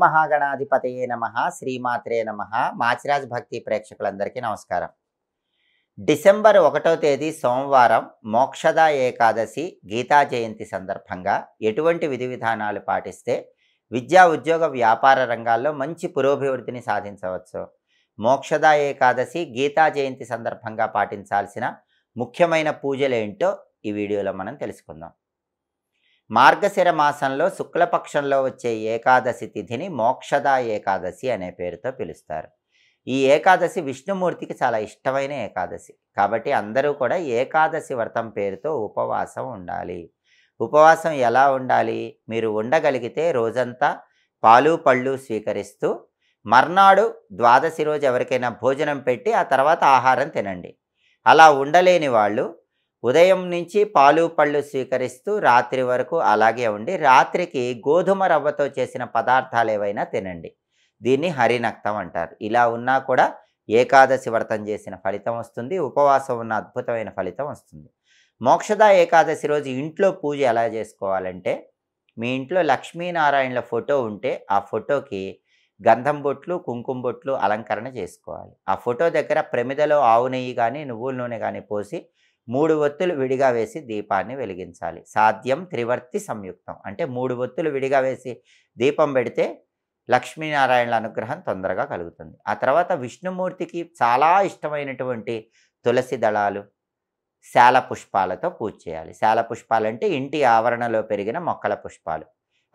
మహాగణాధిపతయే నమః శ్రీమాత్రే నమః మాచిరాజ్ భక్తి ప్రేక్షకులందరికీ నమస్కారం. డిసెంబర్ 1వ తేదీ సోమవారం మోక్షద ఏకాదశి గీతా జయంతి సందర్భంగా ఎటువంటి విధి విధానాలు పాటిస్తే విద్యా ఉద్యోగ వ్యాపార రంగాల్లో మంచి పురోభివృద్ధిని సాధించవచ్చు, మోక్షద ఏకాదశి గీతా జయంతి సందర్భంగా పాటించాల్సిన ముఖ్యమైన పూజలేంటో ఈ వీడియోలో మనం తెలుసుకుందాం. మార్గశిర మాసంలో శుక్లపక్షంలో వచ్చే ఏకాదశి తిథిని మోక్షద ఏకాదశి అనే పేరుతో పిలుస్తారు. ఈ ఏకాదశి విష్ణుమూర్తికి చాలా ఇష్టమైన ఏకాదశి కాబట్టి అందరూ కూడా ఏకాదశి వ్రతం పేరుతో ఉపవాసం ఉండాలి. ఉపవాసం ఎలా ఉండాలి? మీరు ఉండగలిగితే రోజంతా పాలు పళ్ళు స్వీకరిస్తూ మర్నాడు ద్వాదశి రోజు ఎవరికైనా భోజనం పెట్టి ఆ తర్వాత ఆహారం తినండి. అలా ఉండలేని వాళ్ళు ఉదయం నుంచి పాలు పళ్ళు స్వీకరిస్తూ రాత్రి వరకు అలాగే ఉండి రాత్రికి గోధుమ రవ్వతో చేసిన పదార్థాలు ఏవైనా తినండి. దీన్ని హరినక్తం అంటారు. ఇలా ఉన్నా కూడా ఏకాదశి వ్రతం చేసిన ఫలితం వస్తుంది, ఉపవాసం ఉన్న అద్భుతమైన ఫలితం వస్తుంది. మోక్షద ఏకాదశి రోజు ఇంట్లో పూజ ఎలా చేసుకోవాలంటే, మీ ఇంట్లో లక్ష్మీనారాయణల ఫోటో ఉంటే ఆ ఫోటోకి గంధం బొట్లు కుంకుమ బొట్లు అలంకరణ చేసుకోవాలి. ఆ ఫోటో దగ్గర ప్రమిదలో ఆవు నెయ్యి కానీ నువ్వుల నూనె కానీ పోసి 3 ఒత్తులు విడిగా వేసి దీపాన్ని వెలిగించాలి. సాధ్యం త్రివర్తి సంయుక్తం అంటే 3 ఒత్తులు విడిగా వేసి దీపం పెడితే లక్ష్మీనారాయణల అనుగ్రహం తొందరగా కలుగుతుంది. ఆ తర్వాత విష్ణుమూర్తికి చాలా ఇష్టమైనటువంటి తులసి దళాలు శాల పుష్పాలతో పూజ చేయాలి. శాల పుష్పాలు అంటే ఇంటి ఆవరణలో పెరిగిన మొక్కల పుష్పాలు.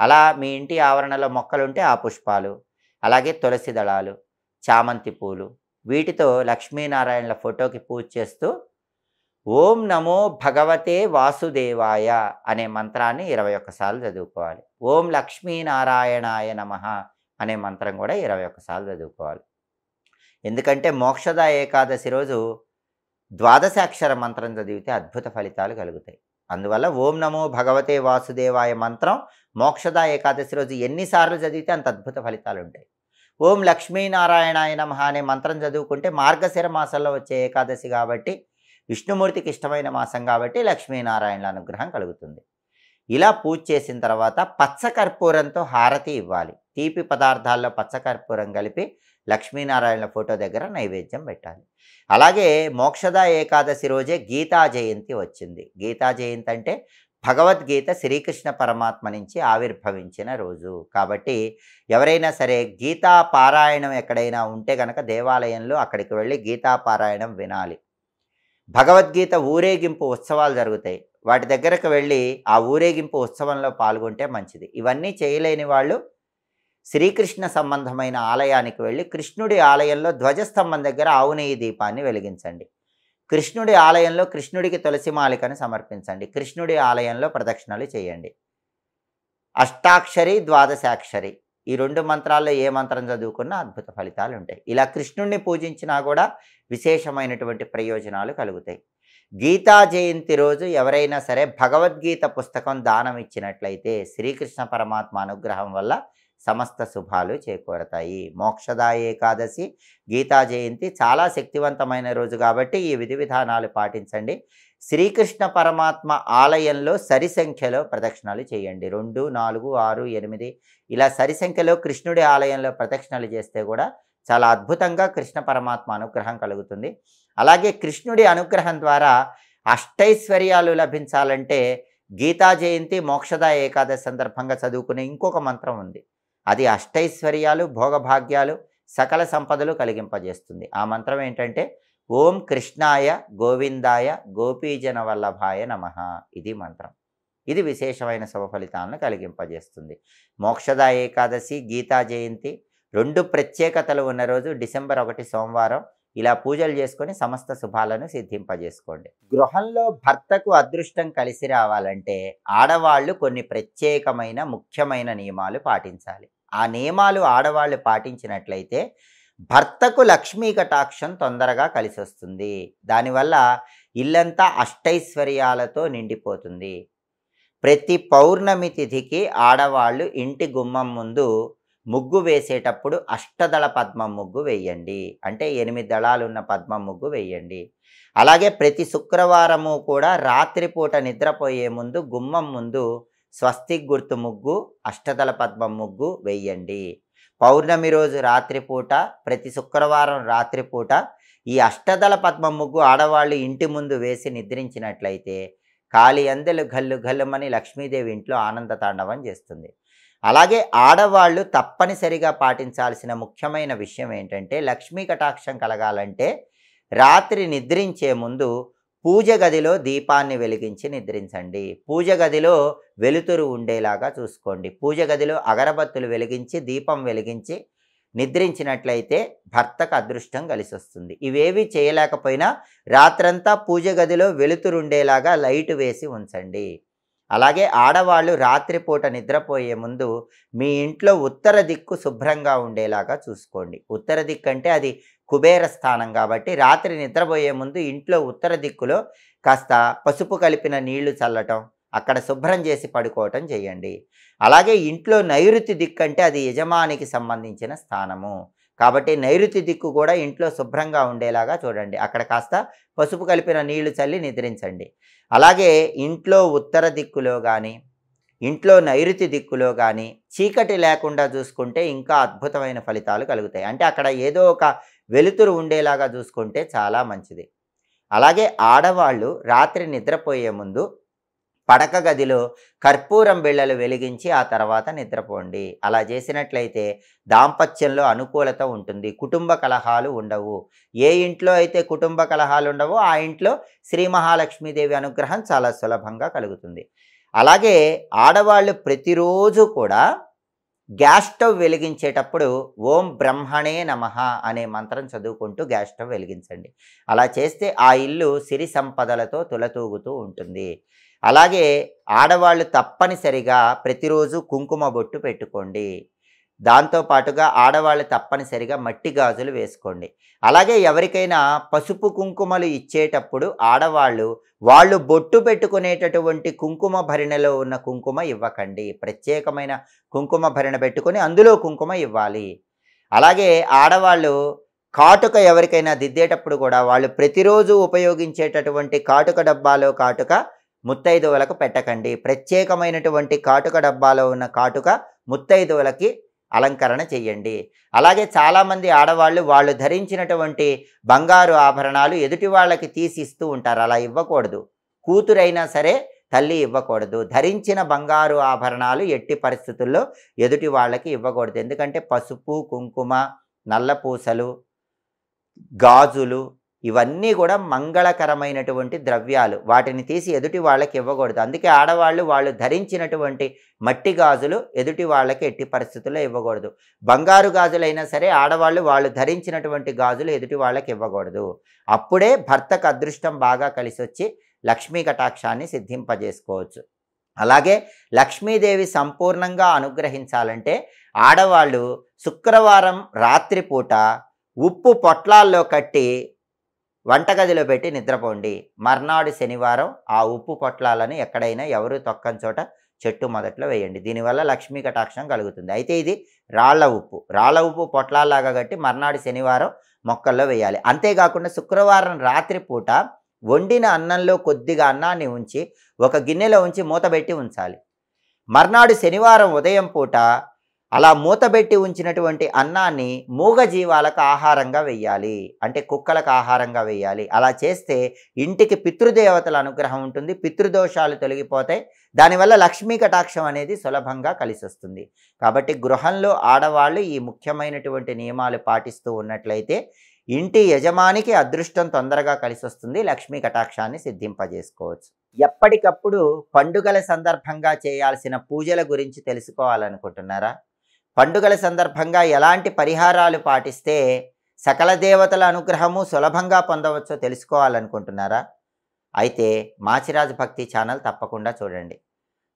అలా మీ ఇంటి ఆవరణలో మొక్కలుంటే ఆ పుష్పాలు, అలాగే తులసి దళాలు, చామంతి పూలు, వీటితో లక్ష్మీనారాయణల ఫోటోకి పూజ చేస్తూ ఓం నమో భగవతే వాసుదేవాయ అనే మంత్రాన్ని 21 సార్లు చదువుకోవాలి. ఓం లక్ష్మీనారాయణాయ నమః అనే మంత్రం కూడా 21 సార్లు చదువుకోవాలి. ఎందుకంటే మోక్షద ఏకాదశి రోజు ద్వాదశాక్షర మంత్రం చదివితే అద్భుత ఫలితాలు కలుగుతాయి. అందువల్ల ఓం నమో భగవతే వాసుదేవాయ మంత్రం మోక్షద ఏకాదశి రోజు ఎన్నిసార్లు చదివితే అంత అద్భుత ఫలితాలు ఉంటాయి. ఓం లక్ష్మీనారాయణాయ నమః అనే మంత్రం చదువుకుంటే మార్గశిర మాసంలో వచ్చే ఏకాదశి కాబట్టి విష్ణుమూర్తికి ఇష్టమైన మాసం కాబట్టి లక్ష్మీనారాయణల అనుగ్రహం కలుగుతుంది. ఇలా పూజ చేసిన తర్వాత పచ్చకర్పూరంతో హారతి ఇవ్వాలి. తీపి పదార్థాల్లో పచ్చకర్పూరం కలిపి లక్ష్మీనారాయణల ఫోటో దగ్గర నైవేద్యం పెట్టాలి. అలాగే మోక్షద ఏకాదశి రోజే గీతా జయంతి వచ్చింది. గీతా జయంతి అంటే భగవద్గీత శ్రీకృష్ణ పరమాత్మ నుంచి ఆవిర్భవించిన రోజు కాబట్టి ఎవరైనా సరే గీతా పారాయణం ఎక్కడైనా ఉంటే కనుక దేవాలయంలో అక్కడికి వెళ్ళి గీతా పారాయణం వినాలి. భగవద్గీత ఊరేగింపు ఉత్సవాలు జరుగుతాయి, వాటి దగ్గరకు వెళ్ళి ఆ ఊరేగింపు ఉత్సవంలో పాల్గొంటే మంచిది. ఇవన్నీ చేయలేని వాళ్ళు శ్రీకృష్ణ సంబంధమైన ఆలయానికి వెళ్ళి కృష్ణుడి ఆలయంలో ధ్వజస్తంభం దగ్గర ఆవు నెయ్యి దీపాన్ని వెలిగించండి. కృష్ణుడి ఆలయంలో కృష్ణుడికి తులసి మాలికను సమర్పించండి. కృష్ణుడి ఆలయంలో ప్రదక్షిణలు చేయండి. అష్టాక్షరి ద్వాదశాక్షరి ఈ 2 మంత్రాల్లో ఏ మంత్రం చదువుకున్నా అద్భుత ఫలితాలు ఉంటాయి. ఇలా కృష్ణుడిని పూజించినా కూడా విశేషమైనటువంటి ప్రయోజనాలు కలుగుతాయి. గీతా జయంతి రోజు ఎవరైనా సరే భగవద్గీత పుస్తకం దానం ఇచ్చినట్లయితే శ్రీకృష్ణ పరమాత్మ అనుగ్రహం వల్ల సమస్త శుభాలు చేకూరతాయి. మోక్షద ఏకాదశి గీతా జయంతి చాలా శక్తివంతమైన రోజు కాబట్టి ఈ విధి విధానాలు పాటించండి. శ్రీకృష్ణ పరమాత్మ ఆలయంలో సరి సంఖ్యలో ప్రదక్షిణలు చేయండి. 2, 4, 6, 8 ఇలా సరి సంఖ్యలో కృష్ణుడి ఆలయంలో ప్రదక్షిణలు చేస్తే కూడా చాలా అద్భుతంగా కృష్ణ పరమాత్మ అనుగ్రహం కలుగుతుంది. అలాగే కృష్ణుడి అనుగ్రహం ద్వారా అష్టైశ్వర్యాలు లభించాలంటే గీతా జయంతి మోక్షద ఏకాదశి సందర్భంగా చదువుకునే ఇంకొక మంత్రం ఉంది. అది అష్టైశ్వర్యాలు భోగభాగ్యాలు సకల సంపదలు కలిగింపజేస్తుంది. ఆ మంత్రం ఏంటంటే ఓం కృష్ణాయ గోవిందాయ గోపీజన వల్లభాయ నమః. ఇది మంత్రం. ఇది విశేషమైన శుభ ఫలితాలను కలిగింపజేస్తుంది. మోక్షద ఏకాదశి గీతా జయంతి 2 ప్రత్యేకతలు ఉన్న రోజు డిసెంబర్ 1 సోమవారం. ఇలా పూజలు చేసుకొని సమస్త శుభాలను సిద్ధింపజేసుకోండి. గృహంలో భర్తకు అదృష్టం కలిసి రావాలంటే ఆడవాళ్ళు కొన్ని ప్రత్యేకమైన ముఖ్యమైన నియమాలు పాటించాలి. ఆ నియమాలు ఆడవాళ్ళు పాటించినట్లయితే భర్తకు లక్ష్మీ కటాక్షం తొందరగా కలిసి వస్తుంది. దానివల్ల ఇల్లంతా అష్టైశ్వర్యాలతో నిండిపోతుంది. ప్రతి పౌర్ణమి తిథికి ఆడవాళ్ళు ఇంటి గుమ్మం ముందు ముగ్గు వేసేటప్పుడు అష్టదళ పద్మం ముగ్గు వేయండి. అంటే 8 దళాలున్న పద్మం ముగ్గు వేయండి. అలాగే ప్రతి శుక్రవారము కూడా రాత్రిపూట నిద్రపోయే ముందు గుమ్మం ముందు స్వస్తిక్ గుర్తు ముగ్గు అష్టదళ పద్మం ముగ్గు వేయండి. పౌర్ణమి రోజు రాత్రిపూట, ప్రతి శుక్రవారం రాత్రిపూట ఈ అష్టదళ పద్మ ముగ్గు ఆడవాళ్ళు ఇంటి ముందు వేసి నిద్రించినట్లయితే కాలి అందెలు గల్లు గల్లుమని లక్ష్మీదేవి ఇంట్లో ఆనంద తాండవం చేస్తుంది. అలాగే ఆడవాళ్ళు తప్పనిసరిగా పాటించాల్సిన ముఖ్యమైన విషయం ఏంటంటే, లక్ష్మీ కటాక్షం కలగాలంటే రాత్రి నిద్రించే ముందు పూజ గదిలో దీపాన్ని వెలిగించి నిద్రించండి. పూజ గదిలో వెలుతురు ఉండేలాగా చూసుకోండి. పూజ గదిలో అగరబత్తులు వెలిగించి, దీపం వెలిగించి నిద్రించినట్లయితే భర్తకు అదృష్టం కలిసొస్తుంది. ఇవేవి చేయలేకపోయినా రాత్రంతా పూజ గదిలో వెలుతురు ఉండేలాగా లైట్ వేసి ఉంచండి. అలాగే ఆడవాళ్ళు రాత్రిపూట నిద్రపోయే ముందు మీ ఇంట్లో ఉత్తర దిక్కు శుభ్రంగా ఉండేలాగా చూసుకోండి. ఉత్తర దిక్కు అంటే అది కుబేర స్థానం కాబట్టి రాత్రి నిద్రపోయే ముందు ఇంట్లో ఉత్తర దిక్కులో కాస్త పసుపు కలిపిన నీళ్లు చల్లటం, అక్కడ శుభ్రం చేసి పడుకోవటం చేయండి. అలాగే ఇంట్లో నైరుతి దిక్కు అంటే అది యజమానికి సంబంధించిన స్థానము కాబట్టి నైరుతి దిక్కు కూడా ఇంట్లో శుభ్రంగా ఉండేలాగా చూడండి. అక్కడ కాస్త పసుపు కలిపిన నీళ్లు చల్లి నిద్రించండి. అలాగే ఇంట్లో ఉత్తర దిక్కులో కానీ, ఇంట్లో నైరుతి దిక్కులో కానీ చీకటి లేకుండా చూసుకుంటే ఇంకా అద్భుతమైన ఫలితాలు కలుగుతాయి. అంటే అక్కడ ఏదో ఒక వెలుతురు ఉండేలాగా చూసుకుంటే చాలా మంచిది. అలాగే ఆడవాళ్ళు రాత్రి నిద్రపోయే ముందు పడక గదిలో కర్పూరం బిళ్ళలు వెలిగించి ఆ తర్వాత నిద్రపోండి. అలా చేసినట్లయితే దాంపత్యంలో అనుకూలత ఉంటుంది, కుటుంబ కలహాలు ఉండవు. ఏ ఇంట్లో అయితే కుటుంబ కలహాలు ఉండవో ఆ ఇంట్లో శ్రీ మహాలక్ష్మీదేవి అనుగ్రహం చాలా సులభంగా కలుగుతుంది. అలాగే ఆడవాళ్ళు ప్రతిరోజు కూడా గ్యాస్ స్టవ్ వెలిగించేటప్పుడు ఓం బ్రహ్మణే నమః అనే మంత్రం చదువుకుంటూ గ్యాస్ స్టవ్ వెలిగించండి. అలా చేస్తే ఆ ఇల్లు సిరి సంపదలతో తులతూగుతూ ఉంటుంది. అలాగే ఆడవాళ్ళు తప్పనిసరిగా ప్రతిరోజు కుంకుమ బొట్టు పెట్టుకోండి. దాంతోపాటుగా ఆడవాళ్ళు తప్పనిసరిగా మట్టి గాజులు వేసుకోండి. అలాగే ఎవరికైనా పసుపు కుంకుమలు ఇచ్చేటప్పుడు ఆడవాళ్ళు వాళ్ళు బొట్టు పెట్టుకునేటటువంటి కుంకుమ భరిణలో ఉన్న కుంకుమ ఇవ్వకండి. ప్రత్యేకమైన కుంకుమ భరిణ పెట్టుకొని అందులో కుంకుమ ఇవ్వాలి. అలాగే ఆడవాళ్ళు కాటుక ఎవరికైనా దిద్దేటప్పుడు కూడా వాళ్ళు ప్రతిరోజు ఉపయోగించేటటువంటి కాటుక డబ్బాలో కాటుక ముత్తైదువులకు పెట్టకండి. ప్రత్యేకమైనటువంటి కాటుక డబ్బాలో ఉన్న కాటుక ముత్తైదువులకి అలంకరణ చెయ్యండి. అలాగే చాలామంది ఆడవాళ్ళు వాళ్ళు ధరించినటువంటి బంగారు ఆభరణాలు ఎదుటి వాళ్ళకి తీసిస్తూ ఉంటారు. అలా ఇవ్వకూడదు. కూతురైనా సరే తల్లి ఇవ్వకూడదు. ధరించిన బంగారు ఆభరణాలు ఎట్టి పరిస్థితుల్లో ఎదుటి వాళ్ళకి ఇవ్వకూడదు. ఎందుకంటే పసుపు, కుంకుమ, నల్లపూసలు, గాజులు ఇవన్నీ కూడా మంగళకరమైనటువంటి ద్రవ్యాలు. వాటిని తీసి ఎదుటి వాళ్ళకి ఇవ్వకూడదు. అందుకే ఆడవాళ్ళు వాళ్ళు ధరించినటువంటి మట్టి గాజులు ఎదుటి వాళ్ళకి ఎట్టి పరిస్థితుల్లో ఇవ్వకూడదు. బంగారు గాజులైనా సరే ఆడవాళ్ళు వాళ్ళు ధరించినటువంటి గాజులు ఎదుటి వాళ్ళకి ఇవ్వకూడదు. అప్పుడే భర్తకు అదృష్టం బాగా కలిసి వచ్చి లక్ష్మీ కటాక్షాన్ని సిద్ధింపజేసుకోవచ్చు. అలాగే లక్ష్మీదేవి సంపూర్ణంగా అనుగ్రహించాలంటే ఆడవాళ్ళు శుక్రవారం రాత్రిపూట ఉప్పు పొట్లాల్లో కట్టి వంటగదిలో పెట్టి నిద్రపోండి. మర్నాడు శనివారం ఆ ఉప్పు పొట్లాలను ఎక్కడైనా ఎవరు తొక్కని చోట చెట్టు మొదట్లో వేయండి. దీనివల్ల లక్ష్మీ కటాక్షం కలుగుతుంది. అయితే ఇది రాళ్ల ఉప్పు పొట్లాల్లాగా కట్టి మర్నాడు శనివారం మొక్కల్లో వేయాలి. అంతేకాకుండా శుక్రవారం రాత్రిపూట వండిన అన్నంలో కొద్దిగా అన్నాన్ని ఉంచి ఒక గిన్నెలో ఉంచి మూతబెట్టి ఉంచాలి. మర్నాడు శనివారం ఉదయం పూట అలా మూతబెట్టి ఉంచినటువంటి అన్నాన్ని మూగజీవాలకు ఆహారంగా వెయ్యాలి. అంటే కుక్కలకు ఆహారంగా వెయ్యాలి. అలా చేస్తే ఇంటికి పితృదేవతల అనుగ్రహం ఉంటుంది, పితృదోషాలు తొలగిపోతాయి. దానివల్ల లక్ష్మీ కటాక్షం అనేది సులభంగా కలిసి వస్తుంది. కాబట్టి గృహంలో ఆడవాళ్ళు ఈ ముఖ్యమైనటువంటి నియమాలు పాటిస్తూ ఉన్నట్లయితే ఇంటి యజమానికి అదృష్టం తొందరగా కలిసి వస్తుంది. లక్ష్మీ కటాక్షాన్ని సిద్ధింపజేసుకోవచ్చు. ఎప్పటికప్పుడు పండుగల సందర్భంగా చేయాల్సిన పూజల గురించి తెలుసుకోవాలనుకుంటున్నారా? పండుగల సందర్భంగా ఎలాంటి పరిహారాలు పాటిస్తే సకల దేవతల అనుగ్రహము సులభంగా పొందవచ్చో తెలుసుకోవాలనుకుంటున్నారా? అయితే మాచిరాజు భక్తి ఛానల్ తప్పకుండా చూడండి.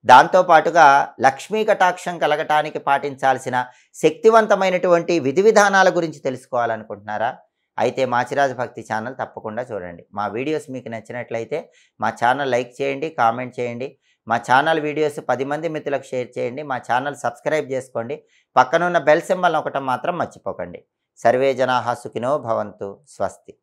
దాంతోపాటుగా లక్ష్మీ కటాక్షం కలగటానికి పాటించాల్సిన శక్తివంతమైనటువంటి విధి విధానాల గురించి తెలుసుకోవాలనుకుంటున్నారా? అయితే మాచిరాజు భక్తి ఛానల్ తప్పకుండా చూడండి. మా వీడియోస్ మీకు నచ్చినట్లయితే మా ఛానల్ లైక్ చేయండి, కామెంట్ చేయండి. మా ఛానల్ వీడియోస్ 10 మంది మిత్రులకు షేర్ చేయండి. మా ఛానల్ సబ్స్క్రైబ్ చేసుకోండి. పక్కనున్న బెల్ సింబల్ నొక్కటం మాత్రం మర్చిపోకండి. సర్వే జనాః సుఖినో భవంతు. స్వస్తి.